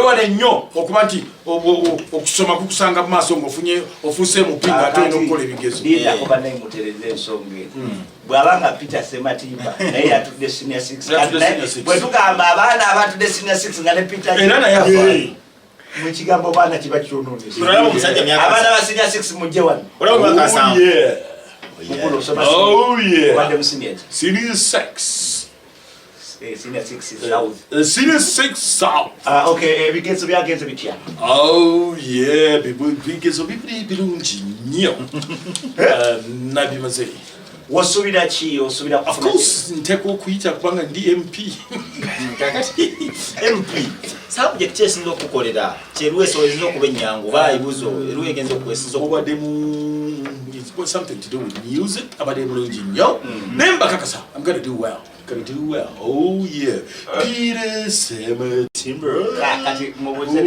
wewale nnyo okuba nti okusoma kukusanga mu maaso ng'ofuuse mupinga ate olina okukola ebigezo. Yakoba naye mutereze ensonga bw'abanga Peter Sematimba naye yatudde senior 6 bwe tugamba abaana abatudde senior 6 nga ne Peter era naye afaayo mu kigambo baana kiba kyonoonesa. Abaana ba senior 6 mujje wano. Oh yeah. What them senior? Senior 6. Senior 6 is south. Senior 6 south. Okay, ebigezo byagenze bitya? Oh yeah, bigezo bibiri birungi nnyo. Nabimaze. Wasubira ki? Osubira Of course, nteko okuyita kubanga ndi MP. MP. Subject esinza okukolera kyerweso ezinza okuba ennyangu baayibuzo erwegenza okwesiza okubadde mu something to do with music abadde bulungi nnyo naye mbakakasa I'm gonna do well. Oh yeah. Peter Sematimba. Kati mubuze